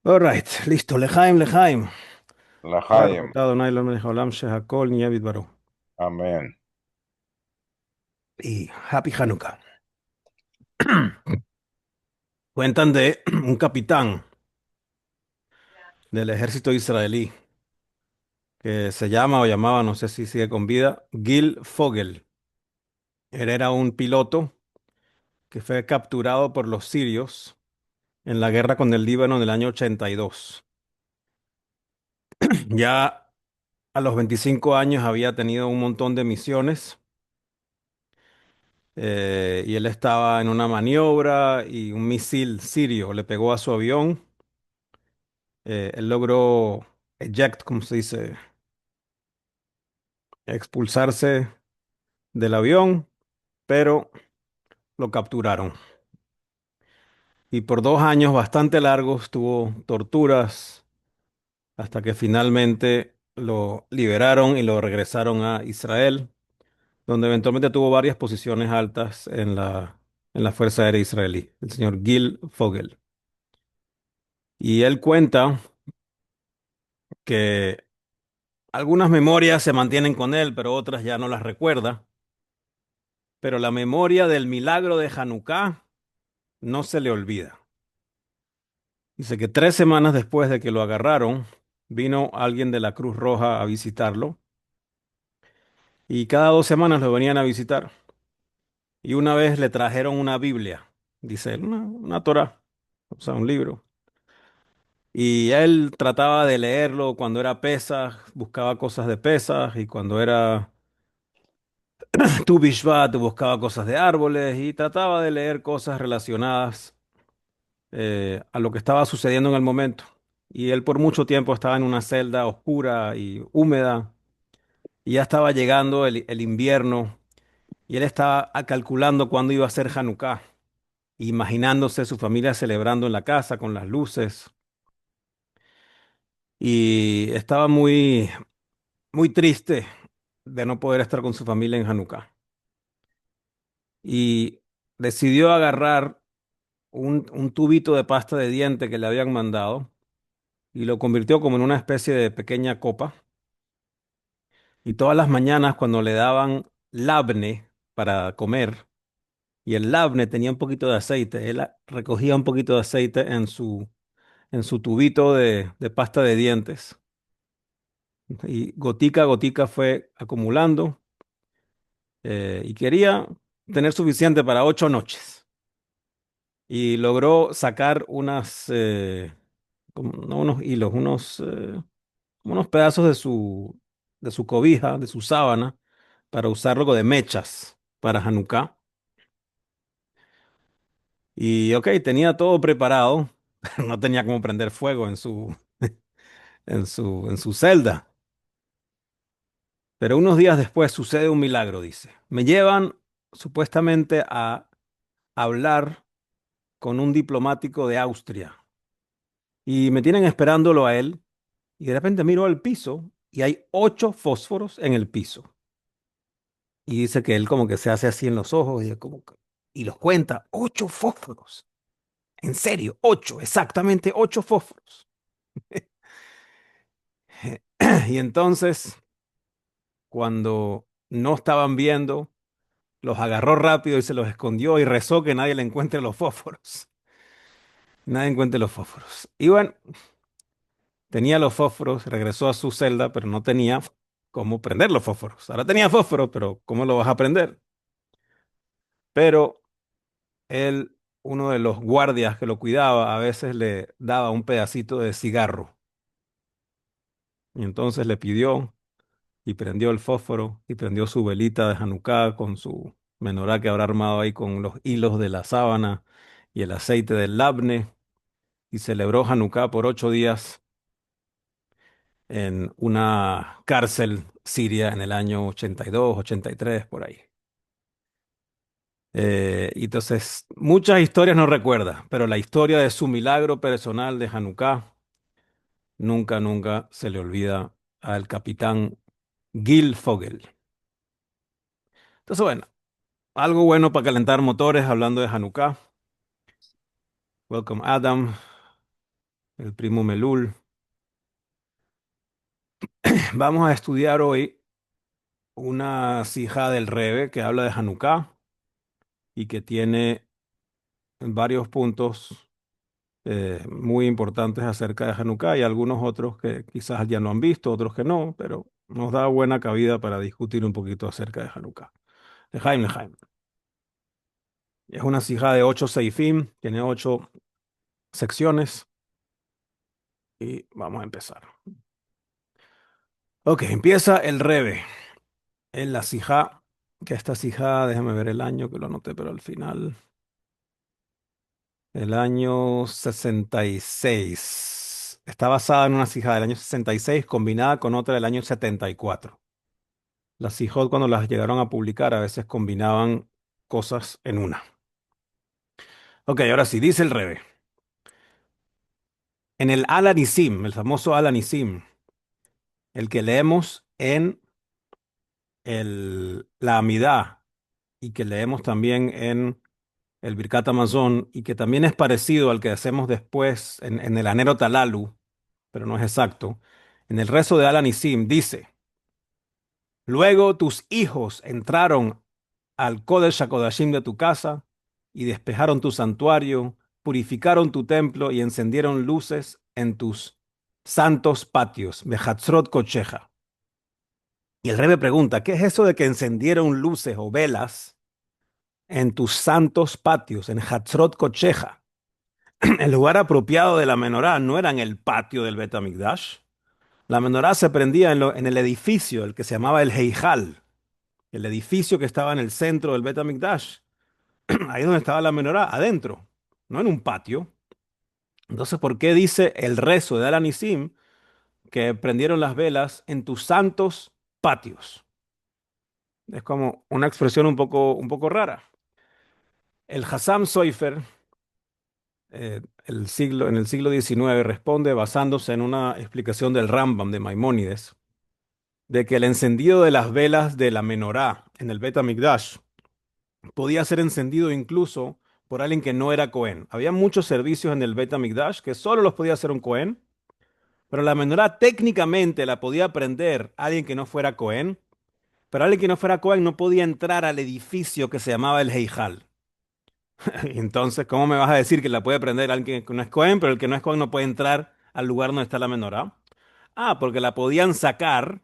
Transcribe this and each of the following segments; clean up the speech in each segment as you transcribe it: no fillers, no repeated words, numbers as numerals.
Alright, listo, לחיים, לחיים. ברוך Lahaim, אתה אדוני אלוהינו מלך העולם שהכל נהיה בדברו. amén. Y Happy Hanukkah. Cuentan de un capitán del ejército israelí que se llama o llamaba, no sé si sigue con vida, Gil Fogel. Él era un piloto que fue capturado por los sirios en la guerra con el Líbano en el año 82. Ya a los 25 años había tenido un montón de misiones, y él estaba en una maniobra y un misil sirio le pegó a su avión. Él logró eject, como se dice, expulsarse del avión, pero lo capturaron. Y por 2 años bastante largos tuvo torturas hasta que finalmente lo liberaron y lo regresaron a Israel, donde eventualmente tuvo varias posiciones altas en la Fuerza Aérea Israelí, el señor Gil Fogel. Y él cuenta que algunas memorias se mantienen con él, pero otras ya no las recuerda. Pero la memoria del milagro de Hanukkah no se le olvida. Dice que 3 semanas después de que lo agarraron, vino alguien de la Cruz Roja a visitarlo y cada 2 semanas lo venían a visitar. Y una vez le trajeron una Biblia, dice él, una Torá, o sea, un libro. Y él trataba de leerlo cuando era Pesaj, buscaba cosas de Pesaj, y cuando era Tu Bishvat buscaba cosas de árboles y trataba de leer cosas relacionadas a lo que estaba sucediendo en el momento. Y él por mucho tiempo estaba en una celda oscura y húmeda, y ya estaba llegando el invierno, y él estaba calculando cuándo iba a ser Hanukkah, imaginándose su familia celebrando en la casa con las luces, y estaba muy, muy triste de no poder estar con su familia en Hanukkah. Y decidió agarrar un tubito de pasta de diente que le habían mandado y lo convirtió como en una especie de pequeña copa. Y todas las mañanas cuando le daban labne para comer, y el labne tenía un poquito de aceite, él recogía un poquito de aceite en su tubito de pasta de dientes. Y gotica a gotica fue acumulando, y quería tener suficiente para 8 noches. Y logró sacar no unos hilos, como unos pedazos de su cobija, de su sábana, para usarlo de mechas para Hanukkah. Y ok, tenía todo preparado, pero no tenía cómo prender fuego en su celda. Pero unos días después sucede un milagro, dice. Me llevan supuestamente a hablar con un diplomático de Austria y me tienen esperándolo a él, y de repente miro al piso y hay 8 fósforos en el piso. Y dice que él como que se hace así en los ojos y los cuenta, 8 fósforos. En serio, 8, exactamente 8 fósforos. Y entonces, cuando no estaban viendo, los agarró rápido y se los escondió y rezó que nadie le encuentre los fósforos. Nadie encuentre los fósforos. Y bueno, tenía los fósforos, regresó a su celda, pero no tenía cómo prender los fósforos. Ahora tenía fósforos, pero ¿cómo lo vas a prender? Pero él, uno de los guardias que lo cuidaba, a veces le daba un pedacito de cigarro. Y entonces le pidió y prendió el fósforo y prendió su velita de Hanukkah con su menorá que habrá armado ahí con los hilos de la sábana y el aceite del labne, y celebró Hanukkah por 8 días en una cárcel siria en el año 82, 83, por ahí. Y entonces, muchas historias no recuerda, pero la historia de su milagro personal de Hanukkah nunca, nunca se le olvida al capitán Gil Fogel. Entonces, bueno, algo bueno para calentar motores hablando de Hanukkah. Welcome, Adam. el primo Melul. Vamos a estudiar hoy una sija del Rebbe que habla de Hanukkah y que tiene varios puntos muy importantes acerca de Hanukkah y algunos otros que quizás ya no han visto, otros que no, pero nos da buena cabida para discutir un poquito acerca de Hanukkah. Lejaim, Lejaim. Es una sija de 8 seifim, tiene 8 secciones y vamos a empezar. Ok, empieza el Rebbe en la sija, que esta sija, déjame ver el año que lo anoté, pero al final, el año 66. Está basada en una sija del año 66 combinada con otra del año 74. Las sijot cuando las llegaron a publicar a veces combinaban cosas en una. Ok, ahora sí, dice el Rebbe. En el Al-Anisim, el famoso Al-Anisim, el que leemos en la Amidá y que leemos también en el Birkat Hamazon y que también es parecido al que hacemos después en el Anero Talalu, pero no es exacto. En el rezo de Al-Anisim dice, luego tus hijos entraron al Kodesh HaKodashim de tu casa y despejaron tu santuario, purificaron tu templo y encendieron luces en tus santos patios, Behatzrot Kocheja. Y el Rebbe pregunta, ¿qué es eso de que encendieron luces o velas en tus santos patios, en Hatzrot Kocheja? El lugar apropiado de la menorá no era en el patio del Bet HaMikdash. La menorá se prendía en el edificio, el que se llamaba el Heijal, el edificio que estaba en el centro del Bet HaMikdash. Ahí donde estaba la menorá, adentro, no en un patio. Entonces, ¿por qué dice el rezo de Al-Anisim que prendieron las velas en tus santos patios? Es como una expresión un poco rara. El Hassam Soifer, en el siglo XIX, responde basándose en una explicación del Rambam de Maimónides, de que el encendido de las velas de la menorá en el Bet HaMikdash podía ser encendido incluso por alguien que no era Cohen. Había muchos servicios en el Bet HaMikdash que solo los podía hacer un Cohen, pero la menorá técnicamente la podía prender alguien que no fuera Cohen, pero alguien que no fuera Cohen no podía entrar al edificio que se llamaba el Heijal. Entonces, ¿cómo me vas a decir que la puede prender alguien que no es Cohen, pero el que no es Cohen no puede entrar al lugar donde está la menorá? Ah, porque la podían sacar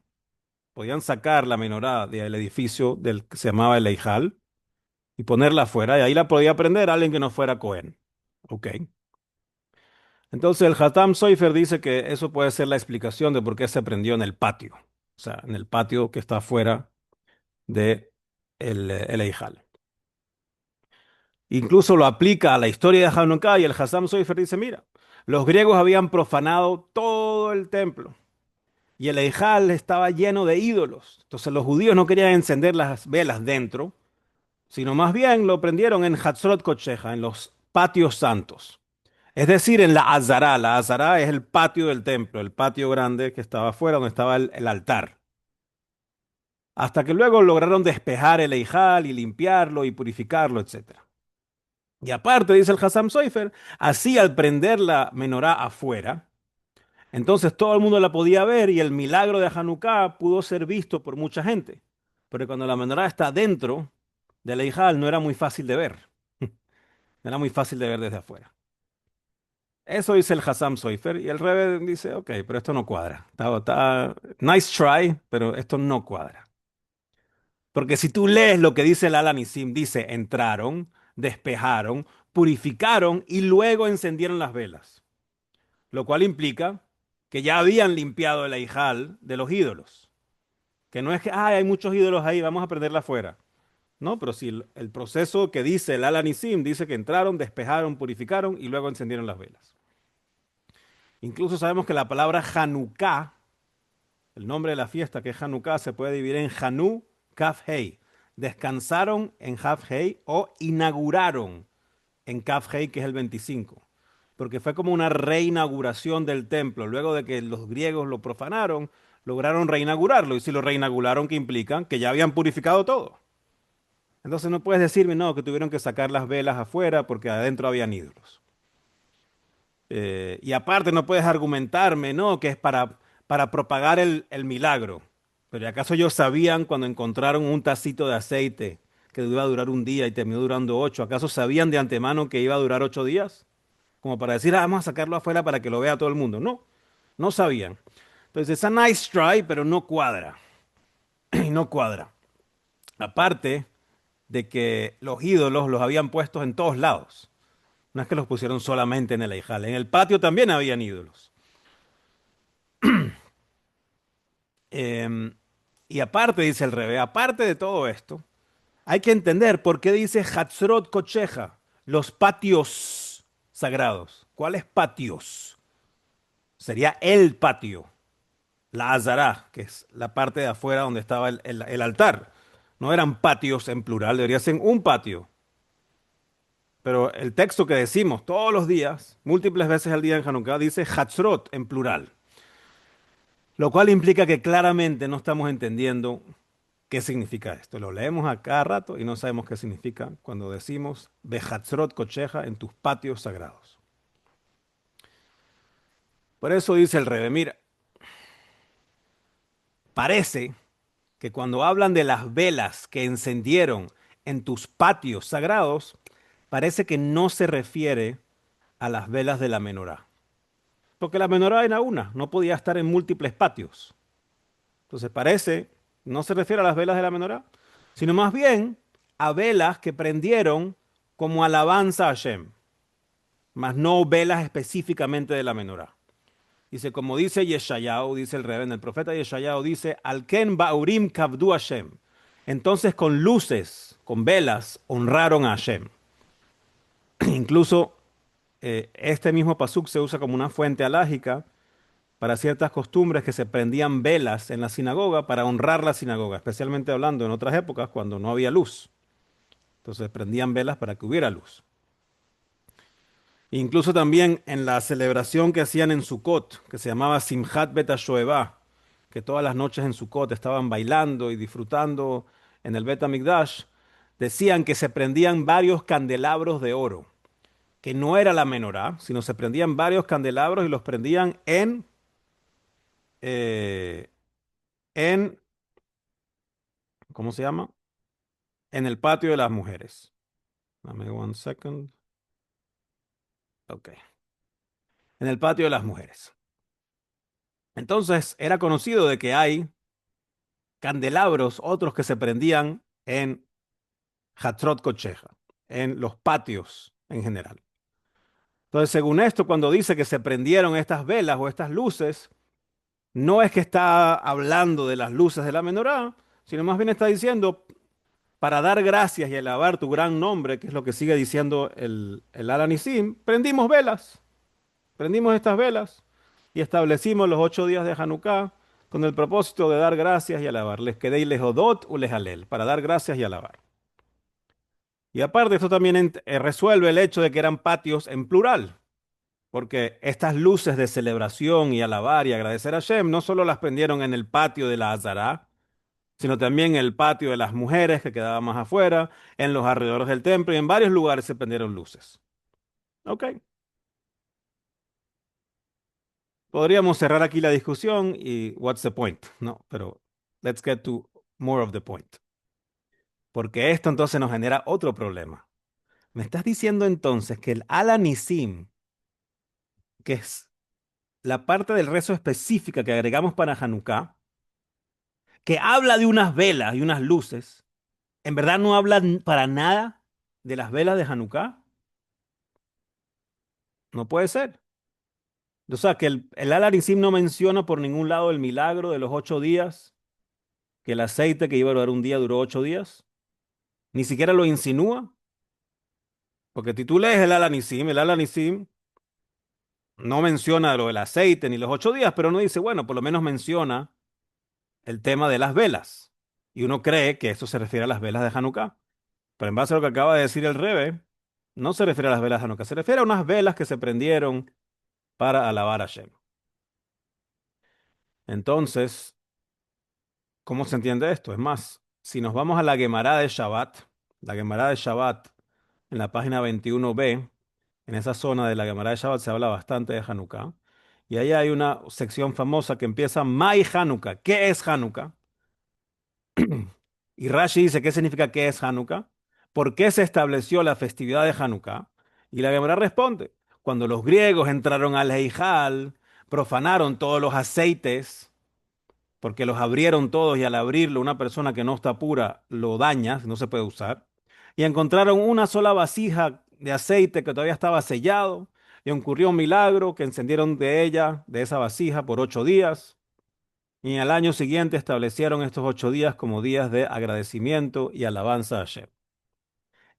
la menorá del edificio del que se llamaba el Heijal y ponerla afuera, y ahí la podía prender alguien que no fuera Cohen. Ok. Entonces el Hatam Soifer dice que eso puede ser la explicación de por qué se prendió en el patio, o sea, en el patio que está afuera de el Eijal. Incluso lo aplica a la historia de Hanukkah y el Hatam Soifer dice, mira, los griegos habían profanado todo el templo y el Eijal estaba lleno de ídolos. Entonces los judíos no querían encender las velas dentro, sino más bien lo prendieron en Hatzrot Kocheja, en los patios santos. Es decir, en la Azara. La Azara es el patio del templo, el patio grande que estaba afuera, donde estaba el altar. Hasta que luego lograron despejar el Eijal y limpiarlo y purificarlo, etcétera. Y aparte, dice el Hassam Soifer, así al prender la menorá afuera, entonces todo el mundo la podía ver y el milagro de Hanukkah pudo ser visto por mucha gente. Pero cuando la menorá está dentro del Eijal no era muy fácil de ver. No era muy fácil de ver desde afuera. Eso dice el Hassam Soifer y el Rebbe dice, ok, pero esto no cuadra. Nice try, pero esto no cuadra. Porque si tú lees lo que dice el Al-Anisim, dice, entraron, despejaron, purificaron y luego encendieron las velas. Lo cual implica que ya habían limpiado el Eijal de los ídolos. Que no es que, ay, hay muchos ídolos ahí, vamos a prenderla afuera. No, pero si el proceso que dice el Al-Anisim dice que entraron, despejaron, purificaron y luego encendieron las velas. Incluso sabemos que la palabra Hanukkah, el nombre de la fiesta que es Hanukkah, se puede dividir en Hanu, Kaf Hei. Descansaron en Kaf Hei o inauguraron en Kaf Hei, que es el 25. Porque fue como una reinauguración del templo. Luego de que los griegos lo profanaron, lograron reinaugurarlo. Y si lo reinauguraron, ¿qué implican? Que ya habían purificado todo. Entonces no puedes decirme, no, que tuvieron que sacar las velas afuera porque adentro habían ídolos. Y aparte no puedes argumentarme, ¿no? Que es para propagar el milagro. Pero ¿y acaso ellos sabían cuando encontraron un tacito de aceite que iba a durar un día y terminó durando 8? ¿Acaso sabían de antemano que iba a durar 8 días? Como para decir, vamos a sacarlo afuera para que lo vea todo el mundo. No, no sabían. Entonces, es a nice try, pero no cuadra. Y no cuadra. Aparte de que los ídolos los habían puesto en todos lados. No es que los pusieron solamente en el Eijal. En el patio también habían ídolos. Em, y aparte, dice el Rebe, aparte de todo esto, hay que entender por qué dice Hatzrot Kocheja, los patios sagrados. ¿Cuáles patios? Sería el patio, la Azará, que es la parte de afuera donde estaba el altar. No eran patios en plural, debería ser un patio. Pero el texto que decimos todos los días, múltiples veces al día en Hanukkah, dice Hatzrot en plural. Lo cual implica que claramente no estamos entendiendo qué significa esto. Lo leemos a cada rato y no sabemos qué significa cuando decimos Behatzrot Kocheja en tus patios sagrados. Por eso dice el Rebbe, mira, parece que cuando hablan de las velas que encendieron en tus patios sagrados, parece que no se refiere a las velas de la menorá. Porque la menorá era una, no podía estar en múltiples patios. Entonces parece, no se refiere a las velas de la menorá, sino más bien a velas que prendieron como alabanza a Hashem, mas no velas específicamente de la menorá. Dice, como dice Yeshayahu, dice el Rebbe, el profeta Yeshayahu dice, Alken Baurim Kavdu Hashem. Entonces con luces, con velas, honraron a Hashem. Incluso este mismo pasuk se usa como una fuente alágica para ciertas costumbres que se prendían velas en la sinagoga para honrar la sinagoga, especialmente hablando en otras épocas cuando no había luz. Entonces prendían velas para que hubiera luz. Incluso también en la celebración que hacían en Sukkot, que se llamaba Simchat Bet HaShoevah, que todas las noches en Sukkot estaban bailando y disfrutando en el Bet HaMikdash, decían que se prendían varios candelabros de oro, que no era la menorá, sino se prendían varios candelabros y los prendían eh, en, ¿cómo se llama? En el patio de las mujeres. Dame one second. Ok. En el patio de las mujeres. Entonces era conocido de que hay candelabros, otros que se prendían en Hatzrot Kocheja, en los patios en general. Entonces, según esto, cuando dice que se prendieron estas velas o estas luces, no es que está hablando de las luces de la menorá, sino más bien está diciendo, para dar gracias y alabar tu gran nombre, que es lo que sigue diciendo el Alanisim, prendimos velas. Prendimos estas velas y establecimos los 8 días de Hanukkah con el propósito de dar gracias y alabar. Les quedé lehodot u lehalel, para dar gracias y alabar. Y aparte, esto también resuelve el hecho de que eran patios en plural, porque estas luces de celebración y alabar y agradecer a Shem no solo las prendieron en el patio de la Azará, sino también en el patio de las mujeres que quedaba más afuera, en los alrededores del templo y en varios lugares se prendieron luces. Ok. Podríamos cerrar aquí la discusión y what's the point, ¿no? Pero let's get to more of the point. Porque esto entonces nos genera otro problema. Me estás diciendo entonces que el Alanisim, que es la parte del rezo específica que agregamos para Hanukkah, que habla de unas velas y unas luces, en verdad no habla para nada de las velas de Hanukkah. No puede ser. O sea, que el Alanisim no menciona por ningún lado el milagro de los 8 días, que el aceite que iba a durar un día duró 8 días. Ni siquiera lo insinúa, porque si tú lees el Alanisim no menciona lo del aceite ni los 8 días, pero no dice, bueno, por lo menos menciona el tema de las velas. Y uno cree que eso se refiere a las velas de Hanukkah. Pero en base a lo que acaba de decir el Rebe, no se refiere a las velas de Hanukkah, se refiere a unas velas que se prendieron para alabar a Shem. Entonces, ¿cómo se entiende esto? Es más, si nos vamos a la Gemara de Shabbat, la Gemara de Shabbat, en la página 21b, En esa zona de la Gemara de Shabbat se habla bastante de Hanukkah. Y ahí hay una sección famosa que empieza Mai Hanukkah. ¿Qué es Hanukkah? Y Rashi dice, ¿qué significa qué es Hanukkah? ¿Por qué se estableció la festividad de Hanukkah? Y la Gemara responde, cuando los griegos entraron al Heijal, profanaron todos los aceites, porque los abrieron todos y al abrirlo una persona que no está pura lo daña, no se puede usar. Y encontraron una sola vasija de aceite que todavía estaba sellado y ocurrió un milagro que encendieron de ella, de esa vasija, por 8 días. Y al año siguiente establecieron estos 8 días como días de agradecimiento y alabanza a Hashem.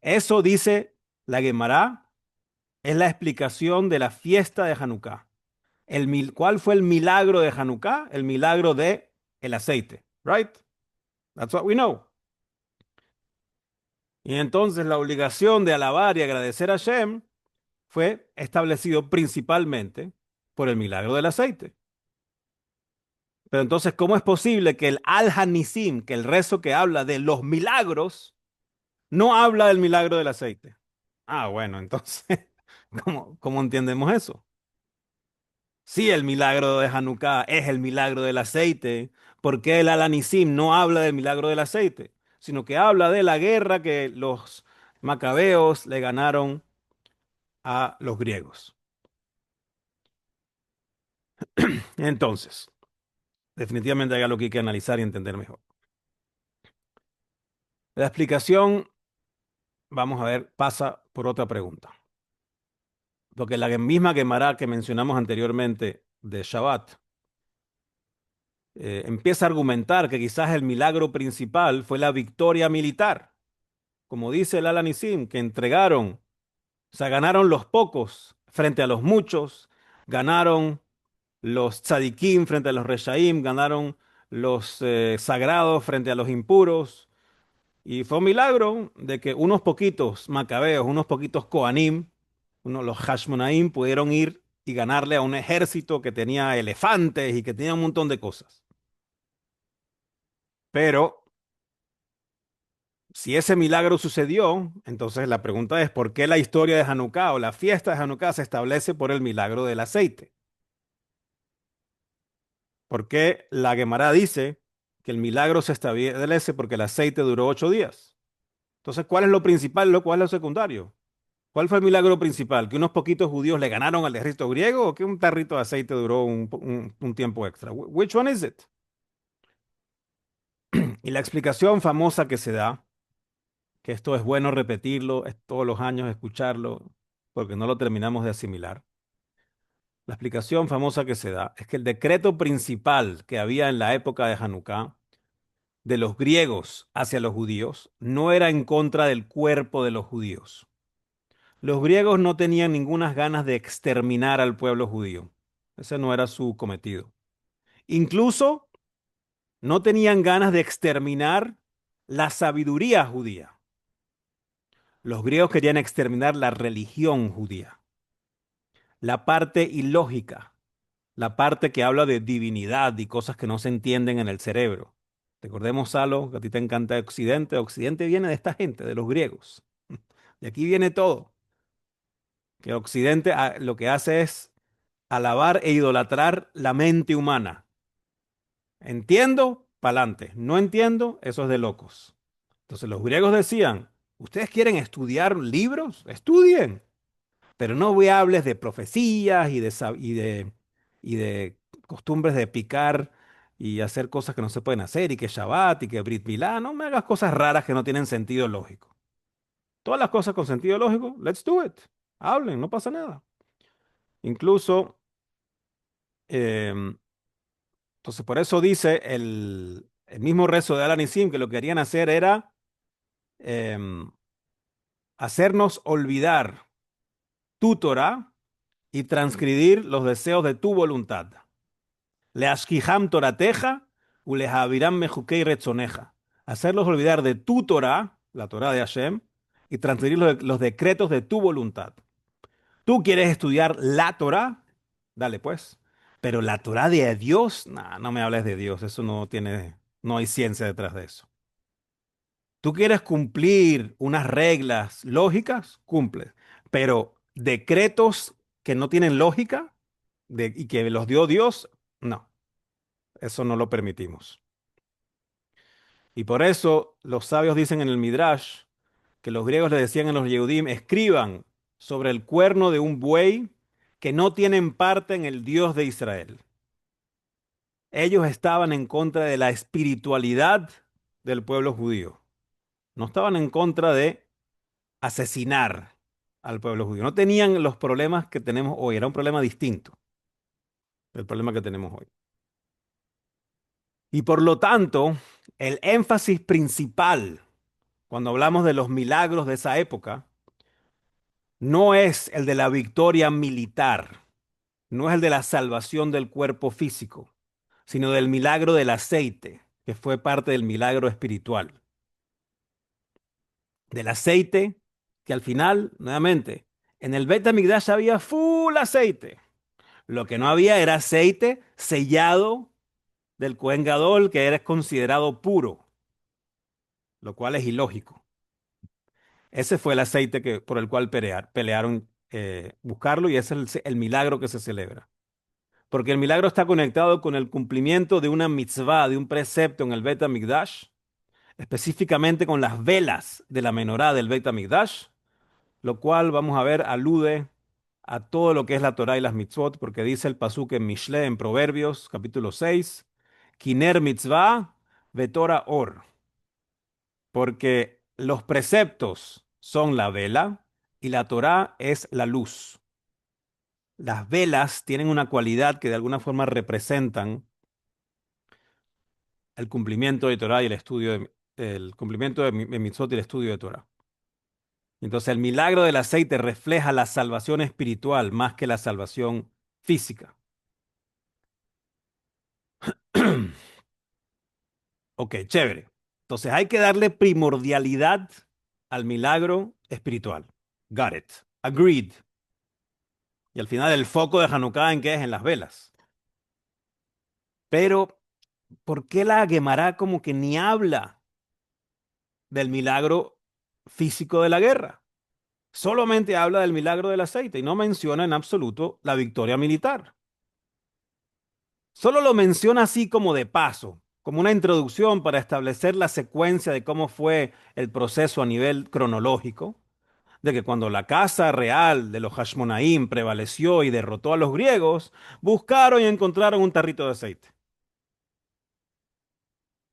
Eso dice la Gemara, es la explicación de la fiesta de Hanukkah. ¿Cuál fue el milagro de Hanukkah? El milagro de el aceite, right? That's what we know. Y entonces la obligación de alabar y agradecer a Hashem fue establecido principalmente por el milagro del aceite. Pero entonces, ¿cómo es posible que el Al-Hanisim, que el rezo que habla de los milagros, no habla del milagro del aceite? Ah, bueno, entonces, ¿cómo entendemos eso? Si el milagro de Hanukkah es el milagro del aceite, ¿por qué el Al-Hanisim no habla del milagro del aceite? Sino que habla de la guerra que los macabeos le ganaron a los griegos. Entonces, definitivamente hay algo que hay que analizar y entender mejor. La explicación, vamos a ver, pasa por otra pregunta. Porque la misma Gemara que mencionamos anteriormente de Shabbat empieza a argumentar que quizás el milagro principal fue la victoria militar. Como dice el Al-Hanisim, que entregaron, o sea, ganaron los pocos frente a los muchos, ganaron los tzadikim frente a los reshaim, ganaron los sagrados frente a los impuros. Y fue un milagro de que unos poquitos macabeos, unos poquitos koanim, los hashmonaim pudieron ir y ganarle a un ejército que tenía elefantes y que tenía un montón de cosas. Pero si ese milagro sucedió, entonces la pregunta es, ¿por qué la historia de Hanukkah o la fiesta de Hanukkah se establece por el milagro del aceite? ¿Por qué la Gemara dice que el milagro se establece porque el aceite duró 8 días? Entonces, ¿cuál es lo principal y cuál es lo secundario? ¿Cuál fue el milagro principal? ¿Que unos poquitos judíos le ganaron al ejército griego o que un tarrito de aceite duró un tiempo extra? Which one is it? Y la explicación famosa que se da, que esto es bueno repetirlo, es todos los años escucharlo, porque no lo terminamos de asimilar. La explicación famosa que se da es que el decreto principal que había en la época de Hanukkah de los griegos hacia los judíos no era en contra del cuerpo de los judíos. Los griegos no tenían ninguna ganas de exterminar al pueblo judío. Ese no era su cometido. Incluso no tenían ganas de exterminar la sabiduría judía. Los griegos querían exterminar la religión judía, la parte ilógica, la parte que habla de divinidad y cosas que no se entienden en el cerebro. Recordemos algo que a ti te encanta de Occidente. Occidente viene de esta gente, de los griegos. De aquí viene todo. Que Occidente lo que hace es alabar e idolatrar la mente humana. Entiendo, pa'lante. No entiendo, eso es de locos. Entonces los griegos decían, ¿ustedes quieren estudiar libros? Estudien, pero no me hables de profecías y de costumbres de picar y hacer cosas que no se pueden hacer y que Shabbat y que Brit Milá. No me hagas cosas raras que no tienen sentido lógico. Todas las cosas con sentido lógico, let's do it. Hablen, no pasa nada. Incluso, em, entonces por eso dice el mismo rezo de Al-Hanisim que lo que querían hacer era em, hacernos olvidar tu Torah y transgredir los deseos de tu voluntad. Leashkiham Torateja, ulehaviram mejukei retzoneja. Hacerlos olvidar de tu Torah, la Torah de Hashem, y transgredir los decretos de tu voluntad. ¿Tú quieres estudiar la Torah? Dale pues. Pero la Torah de Dios, nah, no me hables de Dios, eso no hay ciencia detrás de eso. ¿Tú quieres cumplir unas reglas lógicas? Cumple. Pero decretos que no tienen lógica y que los dio Dios, no, eso no lo permitimos. Y por eso los sabios dicen en el Midrash que los griegos le decían a los Yehudim, escriban sobre el cuerno de un buey que no tienen parte en el Dios de Israel. Ellos estaban en contra de la espiritualidad del pueblo judío. No estaban en contra de asesinar al pueblo judío. No tenían los problemas que tenemos hoy. Era un problema distinto del problema que tenemos hoy. Y por lo tanto, el énfasis principal cuando hablamos de los milagros de esa época no es el de la victoria militar, no es el de la salvación del cuerpo físico, sino del milagro del aceite, que fue parte del milagro espiritual. Del aceite que al final, nuevamente, en el Bet HaMikdash había full aceite. Lo que no había era aceite sellado del Kohen Gadol, que era considerado puro, lo cual es ilógico. Ese fue el aceite por el cual pelearon buscarlo y ese es el milagro que se celebra. Porque el milagro está conectado con el cumplimiento de una mitzvah, de un precepto en el Bet HaMikdash, específicamente con las velas de la menorá del Bet HaMikdash, lo cual vamos a ver alude a todo lo que es la Torá y las mitzvot, porque dice el pasuk en Mishle, en Proverbios, capítulo 6, Kiner mitzvah vetora or, porque los preceptos son la vela y la Torá es la luz. Las velas tienen una cualidad que de alguna forma representan el cumplimiento de Torá y el cumplimiento de mitzvot y el estudio de Torá. Entonces el milagro del aceite refleja la salvación espiritual más que la salvación física. Ok, chévere. Entonces hay que darle primordialidad al milagro espiritual. Got it. Agreed. Y al final el foco de Hanukkah en qué es en las velas. Pero, ¿por qué la Gemara como que ni habla del milagro físico de la guerra? Solamente habla del milagro del aceite y no menciona en absoluto la victoria militar. Solo lo menciona así como de paso, como una introducción para establecer la secuencia de cómo fue el proceso a nivel cronológico, de que cuando la casa real de los Hashmonaim prevaleció y derrotó a los griegos, buscaron y encontraron un tarrito de aceite.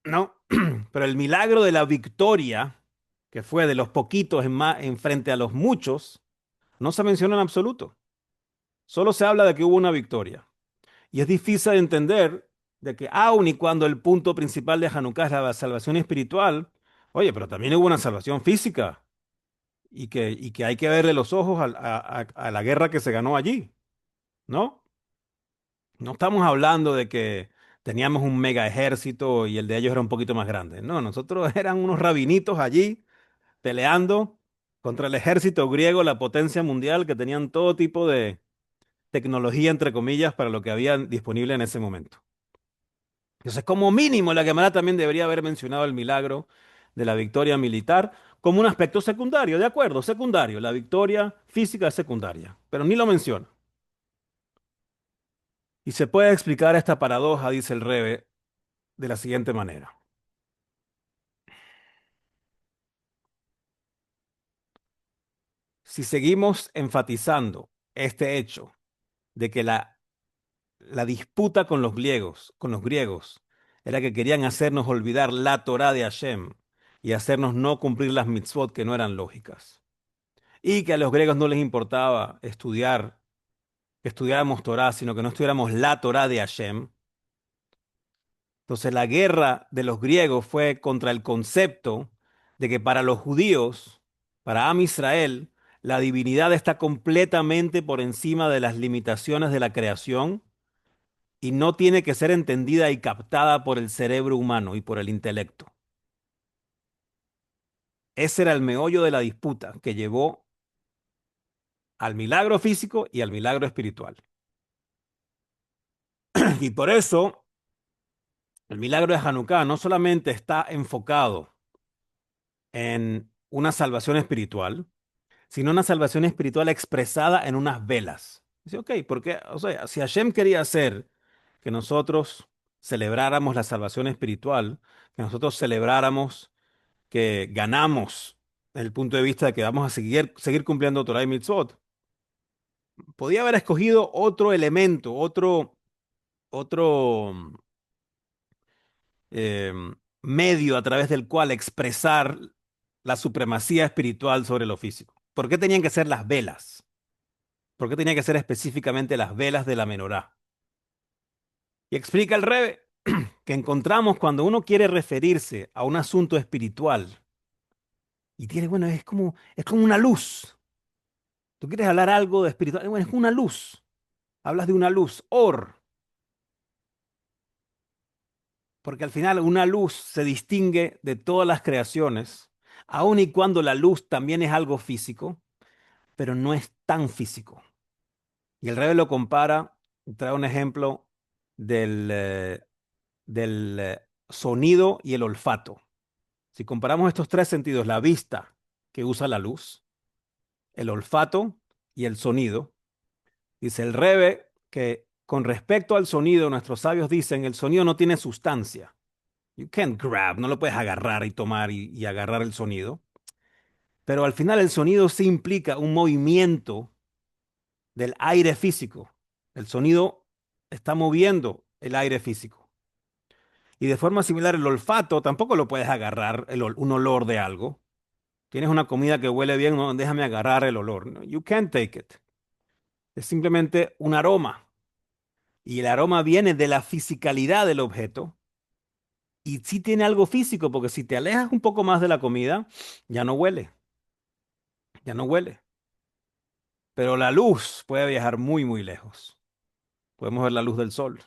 No, pero el milagro de la victoria, que fue de los poquitos en frente a los muchos, no se menciona en absoluto. Solo se habla de que hubo una victoria. Y es difícil de entender de que aun y cuando el punto principal de Hanukkah es la salvación espiritual, oye, pero también hubo una salvación física y que hay que verle los ojos a la guerra que se ganó allí, ¿no? No estamos hablando de que teníamos un mega ejército y el de ellos era un poquito más grande. No, nosotros eran unos rabinitos allí peleando contra el ejército griego, la potencia mundial, que tenían todo tipo de tecnología, entre comillas, para lo que había disponible en ese momento. Entonces, como mínimo, la Gemara también debería haber mencionado el milagro de la victoria militar como un aspecto secundario, de acuerdo, secundario. La victoria física es secundaria, pero ni lo menciona. Y se puede explicar esta paradoja, dice el Rebe, de la siguiente manera. Si seguimos enfatizando este hecho de que la disputa con los griegos, era que querían hacernos olvidar la Torá de Hashem y hacernos no cumplir las mitzvot que no eran lógicas. Y que a los griegos no les importaba que estudiáramos Torá, sino que no estudiáramos la Torá de Hashem. Entonces la guerra de los griegos fue contra el concepto de que para los judíos, para Am Israel, la divinidad está completamente por encima de las limitaciones de la creación y no tiene que ser entendida y captada por el cerebro humano y por el intelecto. Ese era el meollo de la disputa que llevó al milagro físico y al milagro espiritual. Y por eso el milagro de Hanukkah no solamente está enfocado en una salvación espiritual, sino una salvación espiritual expresada en unas velas. Dice, ok, porque, o sea, si Hashem quería hacer que nosotros celebráramos la salvación espiritual, que nosotros celebráramos que ganamos desde el punto de vista de que vamos a seguir cumpliendo Torah y Mitzvot, podía haber escogido otro elemento, otro eh, medio a través del cual expresar la supremacía espiritual sobre lo físico. ¿Por qué tenían que ser las velas? ¿Por qué tenía que ser específicamente las velas de la menorá? Y explica el Rebe que encontramos cuando uno quiere referirse a un asunto espiritual y tiene, bueno, es como una luz. Tú quieres hablar algo de espiritual, bueno, es como una luz. Hablas de una luz, porque al final una luz se distingue de todas las creaciones, aun y cuando la luz también es algo físico, pero no es tan físico. Y el Rebbe lo compara, trae un ejemplo del sonido y el olfato. Si comparamos estos tres sentidos, la vista, que usa la luz, el olfato y el sonido, dice el Rebbe que con respecto al sonido, nuestros sabios dicen, el sonido no tiene sustancia. You can't grab, no lo puedes agarrar y tomar y agarrar el sonido. Pero al final el sonido sí implica un movimiento del aire físico. El sonido está moviendo el aire físico. Y de forma similar, el olfato tampoco lo puedes agarrar, un olor de algo. Tienes una comida que huele bien, no, déjame agarrar el olor. No, you can't take it. Es simplemente un aroma. Y el aroma viene de la fisicalidad del objeto. Y sí tiene algo físico, porque si te alejas un poco más de la comida, ya no huele, ya no huele. Pero la luz puede viajar muy, muy lejos. Podemos ver la luz del sol.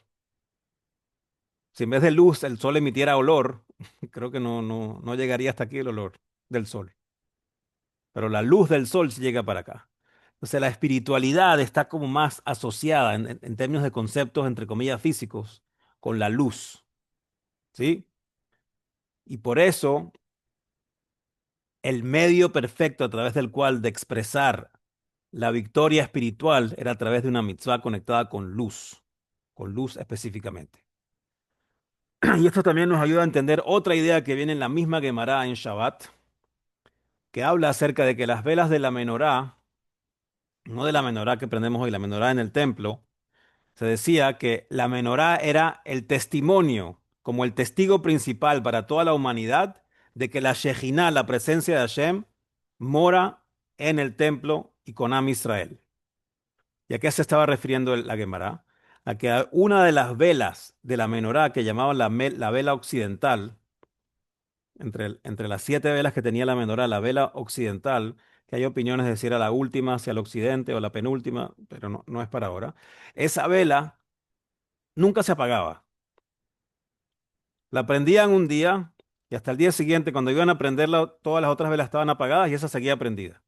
Si en vez de luz el sol emitiera olor, creo que no llegaría hasta aquí el olor del sol. Pero la luz del sol sí llega para acá. Entonces la espiritualidad está como más asociada en términos de conceptos, entre comillas, físicos, con la luz, ¿sí? Y por eso el medio perfecto a través del cual de expresar la victoria espiritual era a través de una mitzvah conectada con luz específicamente. Y esto también nos ayuda a entender otra idea que viene en la misma Gemara en Shabbat, que habla acerca de que las velas de la menorá, no de la menorá que prendemos hoy, la menorá en el templo, se decía que la menorá era el testimonio, como el testigo principal para toda la humanidad, de que la Shejinah, la presencia de Hashem, mora en el templo y con Am Israel. ¿Y a qué se estaba refiriendo la Gemara? A que una de las velas de la menorá, que llamaban la vela occidental, entre las 7 velas que tenía la menorá, la vela occidental, que hay opiniones de si era la última hacia el occidente o la penúltima, pero no es para ahora. Esa vela nunca se apagaba. La prendían un día y hasta el día siguiente, cuando iban a prenderla, todas las otras velas estaban apagadas y esa seguía prendida.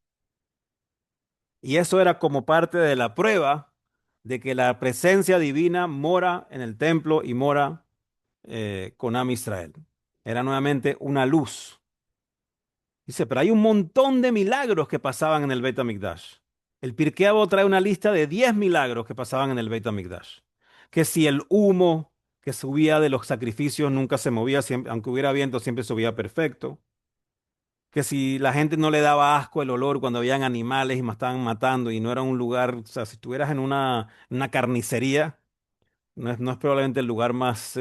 Y eso era como parte de la prueba de que la presencia divina mora en el templo y mora con Am Israel. Era nuevamente una luz. Dice, pero hay un montón de milagros que pasaban en el Beit HaMikdash. El Pirkei Avot trae una lista de 10 milagros que pasaban en el Beit HaMikdash. Que si el humo que subía de los sacrificios nunca se movía, aunque hubiera viento, siempre subía perfecto. Que si la gente no le daba asco el olor cuando habían animales y me estaban matando y no era un lugar, o sea, si estuvieras en una carnicería, no es probablemente el lugar más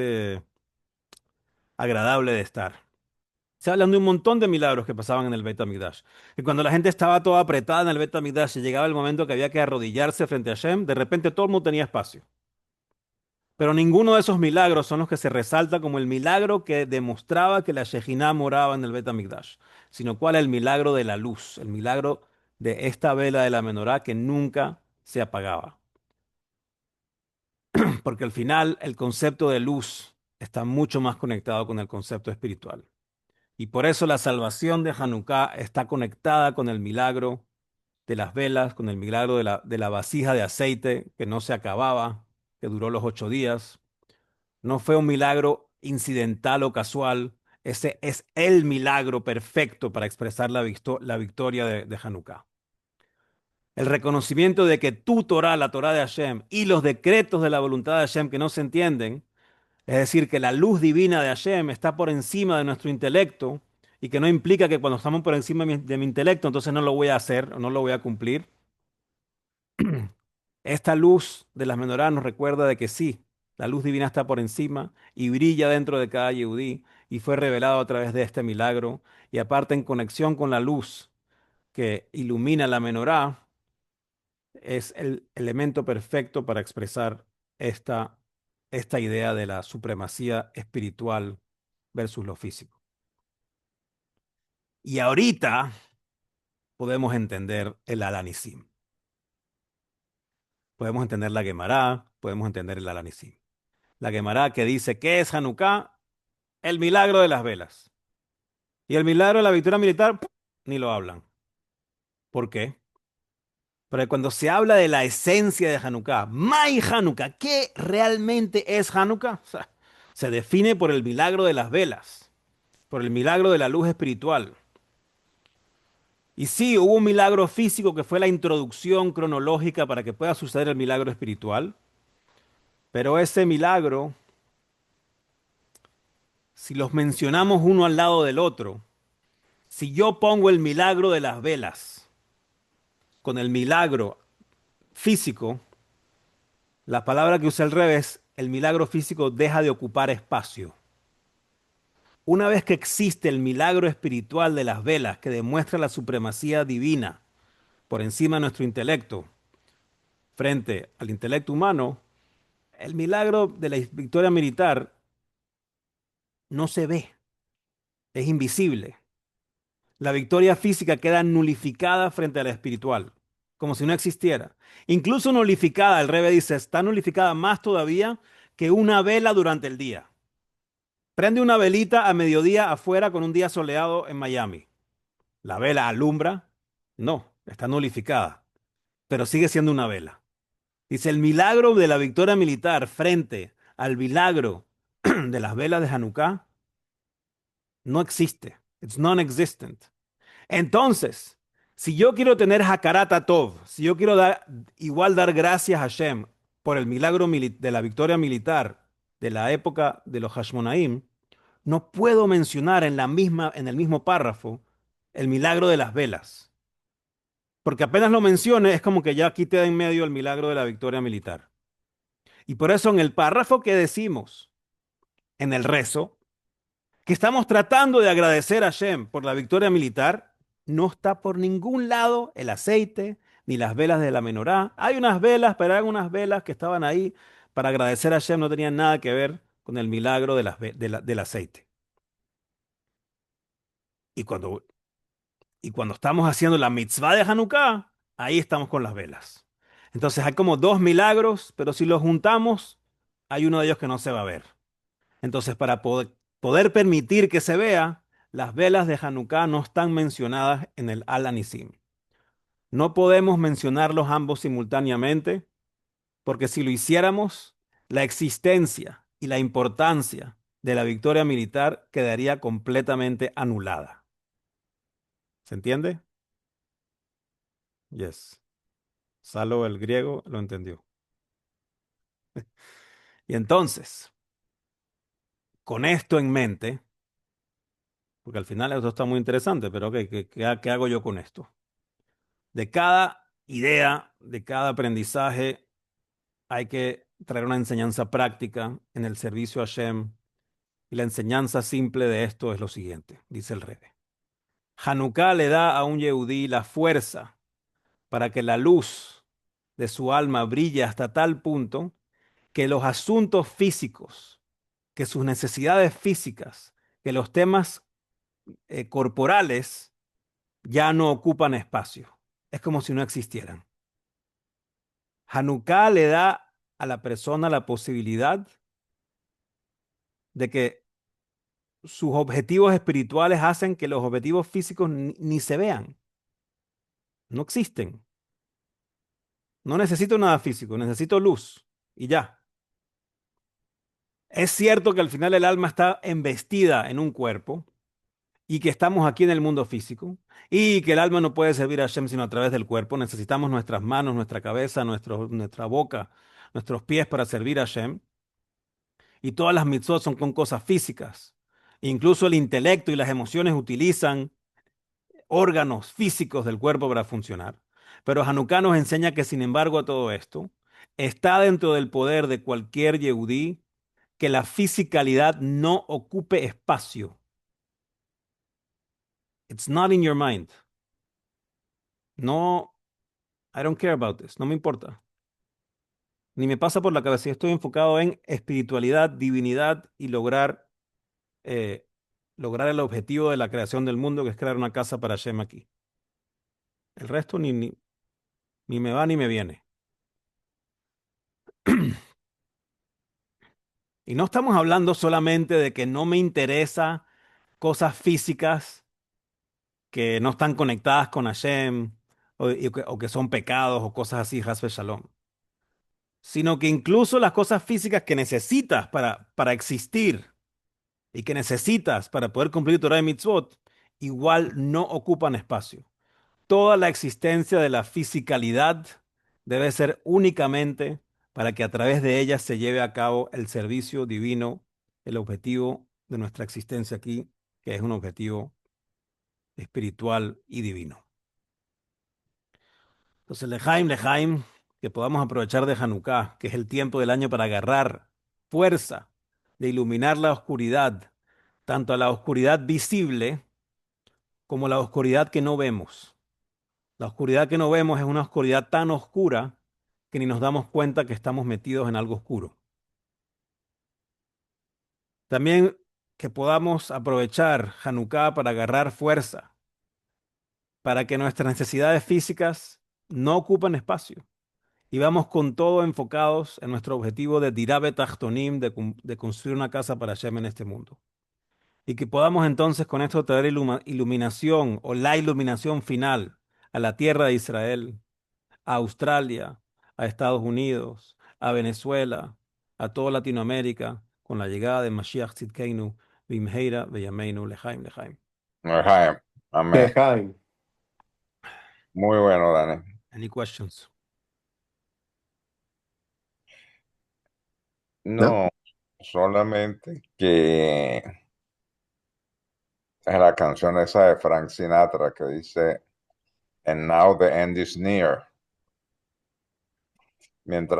agradable de estar. Se hablan de un montón de milagros que pasaban en el Beit HaMikdash. Y cuando la gente estaba toda apretada en el Beit HaMikdash y llegaba el momento que había que arrodillarse frente a Hashem, de repente todo el mundo tenía espacio. Pero ninguno de esos milagros son los que se resalta como el milagro que demostraba que la Shejinah moraba en el Beit HaMikdash, sino cuál es el milagro de la luz, el milagro de esta vela de la menorá que nunca se apagaba. Porque al final el concepto de luz está mucho más conectado con el concepto espiritual. Y por eso la salvación de Hanukkah está conectada con el milagro de las velas, con el milagro de la vasija de aceite que no se acababa, que duró los 8 días. No fue un milagro incidental o casual. Ese es el milagro perfecto para expresar la victoria de Hanukkah. El reconocimiento de que tu Torah, la Torah de Hashem, y los decretos de la voluntad de Hashem que no se entienden, es decir, que la luz divina de Hashem está por encima de nuestro intelecto y que no implica que cuando estamos por encima de mi intelecto, entonces no lo voy a hacer o no lo voy a cumplir. Esta luz de las menorá nos recuerda de que sí, la luz divina está por encima y brilla dentro de cada yehudí y fue revelado a través de este milagro. Y aparte, en conexión con la luz que ilumina la menorá, es el elemento perfecto para expresar esta, esta idea de la supremacía espiritual versus lo físico. Y ahorita podemos entender el Alanisim. Podemos entender la Gemara, podemos entender el Alanisim. La Gemara que dice, ¿qué es Hanukkah? El milagro de las velas. Y el milagro de la victoria militar, ni lo hablan. ¿Por qué? Porque cuando se habla de la esencia de Hanukkah, Mai Hanukkah, ¿qué realmente es Hanukkah? O sea, se define por el milagro de las velas, por el milagro de la luz espiritual. Y sí, hubo un milagro físico que fue la introducción cronológica para que pueda suceder el milagro espiritual, pero ese milagro, si los mencionamos uno al lado del otro, si yo pongo el milagro de las velas con el milagro físico, la palabra que usa el revés, el milagro físico deja de ocupar espacio. Una vez que existe el milagro espiritual de las velas que demuestra la supremacía divina por encima de nuestro intelecto frente al intelecto humano, el milagro de la victoria militar no se ve, es invisible. La victoria física queda nulificada frente a la espiritual, como si no existiera. Incluso nulificada, el Rebbe dice, está nulificada más todavía que una vela durante el día. Prende una velita a mediodía afuera con un día soleado en Miami. ¿La vela alumbra? No, está nulificada, pero sigue siendo una vela. Dice, el milagro de la victoria militar frente al milagro de las velas de Hanukkah no existe. It's non-existent. Entonces, si yo quiero tener Hakarat Tov, si yo quiero igual dar gracias a Hashem por el milagro de la victoria militar de la época de los Hashmonaim, no puedo mencionar en el mismo párrafo el milagro de las velas. Porque apenas lo mencione, es como que ya quité de en medio el milagro de la victoria militar. Y por eso en el párrafo que decimos, en el rezo, que estamos tratando de agradecer a Hashem por la victoria militar, no está por ningún lado el aceite ni las velas de la menorá. Hay unas velas, pero hay unas velas que estaban ahí para agradecer a Hashem, no tenían nada que ver con el milagro del aceite. Y cuando, y cuando estamos haciendo la mitzvah de Hanukkah, ahí estamos con las velas. Entonces hay como dos milagros, pero si los juntamos, hay uno de ellos que no se va a ver. Entonces, para poder permitir que se vea, las velas de Hanukkah no están mencionadas en el Al-Anisim. No podemos mencionarlos ambos simultáneamente, porque si lo hiciéramos, la existencia y la importancia de la victoria militar quedaría completamente anulada. ¿Se entiende? Yes. Salo el griego lo entendió. Y entonces, con esto en mente, porque al final esto está muy interesante, pero ok, ¿qué hago yo con esto? De cada idea, de cada aprendizaje, hay que traer una enseñanza práctica en el servicio a Hashem. Y la enseñanza simple de esto es lo siguiente, dice el Rebbe. Hanukkah le da a un Yehudí la fuerza para que la luz de su alma brille hasta tal punto que los asuntos físicos, que sus necesidades físicas, que los temas corporales ya no ocupan espacio. Es como si no existieran. Hanukkah le da a la persona la posibilidad de que sus objetivos espirituales hacen que los objetivos físicos ni se vean, no existen. No necesito nada físico, necesito luz y ya. Es cierto que al final el alma está embestida en un cuerpo y que estamos aquí en el mundo físico y que el alma no puede servir a Hashem sino a través del cuerpo. Necesitamos nuestras manos, nuestra cabeza, nuestra boca, nuestros pies para servir a Hashem. Y todas las mitzvot son con cosas físicas. Incluso el intelecto y las emociones utilizan órganos físicos del cuerpo para funcionar. Pero Hanukkah nos enseña que, sin embargo, todo esto está dentro del poder de cualquier yehudí que la fisicalidad no ocupe espacio. It's not in your mind. No, I don't care about this. No me importa. Ni me pasa por la cabeza. Yo estoy enfocado en espiritualidad, divinidad y eh, lograr el objetivo de la creación del mundo, que es crear una casa para Hashem aquí. El resto ni me va ni me viene. Y no estamos hablando solamente de que no me interesa cosas físicas que no están conectadas con Hashem o que son pecados o cosas así, Hasbe Shalom. Sino que incluso las cosas físicas que necesitas para existir y que necesitas para poder cumplir Torah y Mitzvot, igual no ocupan espacio. Toda la existencia de la fisicalidad debe ser únicamente para que a través de ella se lleve a cabo el servicio divino, el objetivo de nuestra existencia aquí, que es un objetivo espiritual y divino. Entonces, lejaim, que podamos aprovechar de Hanukkah, que es el tiempo del año para agarrar fuerza de iluminar la oscuridad, tanto a la oscuridad visible como la oscuridad que no vemos. La oscuridad que no vemos es una oscuridad tan oscura que ni nos damos cuenta que estamos metidos en algo oscuro. También que podamos aprovechar Hanukkah para agarrar fuerza, para que nuestras necesidades físicas no ocupen espacio y vamos con todo enfocados en nuestro objetivo de Dirabe Tachtonim, de construir una casa para Hashem en este mundo. Y que podamos entonces con esto traer iluminación o la iluminación final a la tierra de Israel, a Australia, a Estados Unidos, a Venezuela, a toda Latinoamérica, con la llegada de Mashiach Tzidkeinu, Bimheira, Beyameinu, Lejaim, Lejaim. Jaime, amén. Lejaim. Muy bueno, Dani. Any questions? ¿No? No, solamente que es la canción esa de Frank Sinatra que dice, And now the end is near. Mientras